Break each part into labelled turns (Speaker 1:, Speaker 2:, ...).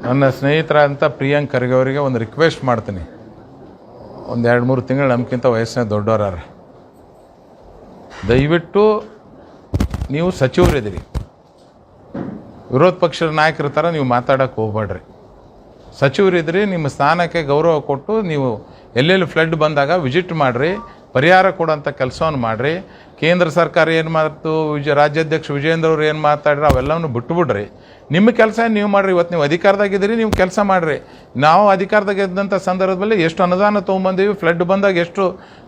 Speaker 1: ನನ್ನ ಸ್ನೇಹಿತರಂಥ ಪ್ರಿಯಾಂಕ್ ಖರ್ಗೆ ಅವರಿಗೆ ಒಂದು ರಿಕ್ವೆಸ್ಟ್ ಮಾಡ್ತೀನಿ. ಒಂದು 2-3 ತಿಂಗಳು ನಮಗಿಂತ ವಯಸ್ಸಿನ ದೊಡ್ಡವರಾರ, ದಯವಿಟ್ಟು ನೀವು ಸಚಿವರಿದ್ದೀರಿ, ವಿರೋಧ ಪಕ್ಷದ ನಾಯಕರ ಥರ ನೀವು ಮಾತಾಡೋಕ್ಕೆ ಹೋಗ್ಬೇಡ್ರಿ. ಸಚಿವರಿದ್ರಿ, ನಿಮ್ಮ ಸ್ಥಾನಕ್ಕೆ ಗೌರವ ಕೊಟ್ಟು ನೀವು ಎಲ್ಲೆಲ್ಲಿ ಫ್ಲಡ್ ಬಂದಾಗ ವಿಸಿಟ್ ಮಾಡಿರಿ, ಪರಿಹಾರ ಕೊಡೋಂಥ ಕೆಲಸವನ್ನು ಮಾಡಿರಿ. ಕೇಂದ್ರ ಸರ್ಕಾರ ಏನು ಮಾಡ್ತು, ರಾಜ್ಯಾಧ್ಯಕ್ಷ ವಿಜಯೇಂದ್ರ ಅವ್ರು ಏನು ಮಾತಾಡ್ರಿ ಅವೆಲ್ಲವನ್ನು ಬಿಟ್ಟುಬಿಡ್ರಿ. ನಿಮ್ಮ ಕೆಲಸ ನೀವು ಮಾಡಿರಿ. ಇವತ್ತು ನೀವು ಅಧಿಕಾರದಾಗಿದ್ದೀರಿ, ನೀವು ಕೆಲಸ ಮಾಡಿರಿ. ನಾವು ಅಧಿಕಾರದಾಗ ಇದ್ದಂಥ ಸಂದರ್ಭದಲ್ಲಿ ಎಷ್ಟು ಅನುದಾನ ತೊಗೊಂಬಂದೀವಿ, ಫ್ಲಡ್ ಬಂದಾಗ ಎಷ್ಟು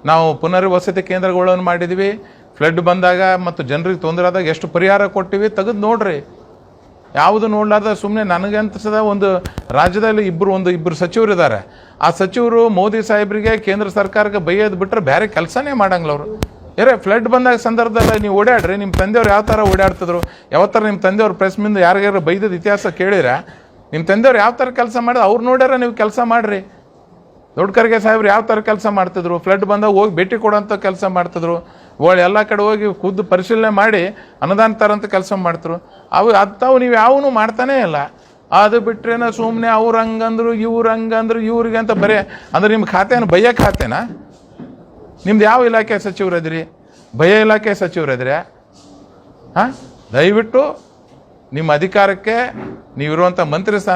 Speaker 1: ನಾವು ಪುನರ್ವಸತಿ ಕೇಂದ್ರಗಳನ್ನು ಮಾಡಿದ್ದೀವಿ, ಫ್ಲಡ್ ಬಂದಾಗ ಮತ್ತು ಜನರಿಗೆ ತೊಂದರೆ ಆದಾಗ ಎಷ್ಟು ಪರಿಹಾರ ಕೊಟ್ಟಿವಿ, ತೆಗೆದು ನೋಡ್ರಿ. ಯಾವುದು ನೋಡ್ಲಾರ್ದ ಸುಮ್ಮನೆ ನನಗೆ ಅನ್ಸದ ಒಂದು ರಾಜ್ಯದಲ್ಲಿ ಇಬ್ಬರು ಸಚಿವರು ಇದ್ದಾರೆ. ಆ ಸಚಿವರು ಮೋದಿ ಸಾಹೇಬರಿಗೆ ಕೇಂದ್ರ ಸರ್ಕಾರಕ್ಕೆ ಬೈಯೋದು ಬಿಟ್ಟರೆ ಬೇರೆ ಕೆಲಸನೇ ಮಾಡಂಗಿಲ್ಲ ಅವರು. ಫ್ಲಡ್ ಬಂದಾಗ ಸಂದರ್ಭದಲ್ಲಿ ನೀವು ಓಡಾಡ್ರಿ. ನಿಮ್ಮ ತಂದೆಯವ್ರು ಯಾವ ಥರ ಓಡಾಡ್ತಿದ್ರು, ಯಾವ ಥರ ನಿಮ್ಮ ತಂದೆಯವ್ರು ಪ್ರೆಸ್ ಮುಂದೆ ಯಾರಿಗಾರು ಬೈದದ ಇತಿಹಾಸ ಕೇಳಿರ? ನಿಮ್ಮ ತಂದೆಯವ್ರು ಯಾವ ಥರ ಕೆಲಸ ಮಾಡೋದು ಅವ್ರು ನೋಡ್ಯಾರ ನೀವು ಕೆಲಸ ಮಾಡಿರಿ. ದೊಡ್ಡ ಖರ್ಗೆ ಸಾಹೇಬ್ರು ಯಾವ ಥರ ಕೆಲಸ ಮಾಡ್ತಿದ್ರು, ಫ್ಲಡ್ ಬಂದಾಗ ಹೋಗಿ ಭೇಟಿ ಕೊಡೋಂಥ ಕೆಲಸ ಮಾಡ್ತಿದ್ರು. ಎಲ್ಲ ಕಡೆ ಹೋಗಿ ಖುದ್ದು ಪರಿಶೀಲನೆ ಮಾಡಿ ಅನುದಾನ ತರೋಂಥ ಕೆಲಸ ಮಾಡ್ತಿರು. ಅಂಥವು ನೀವು ಯಾವೂ ಮಾಡ್ತಾನೇ ಇಲ್ಲ. ಅದು ಬಿಟ್ರೇನ ಸುಮ್ಮನೆ ಅವ್ರು ಹಂಗಂದ್ರು ಇವ್ರಿಗೆ ಅಂತ ಬರೀ ಅಂದ್ರೆ ನಿಮ್ಮ ಖಾತೆನ ಭಯ ಖಾತೆನಾ? ನಿಮ್ದು ಯಾವ ಇಲಾಖೆ ಸಚಿವರದಿರಿ? ಭಯ ಇಲಾಖೆ ಸಚಿವರದಿರಿ? ದಯವಿಟ್ಟು ನಿಮ್ಮ ಅಧಿಕಾರಕ್ಕೆ ನೀವಿರುವಂಥ ಮಂತ್ರಿ ಸ್ಥಾನ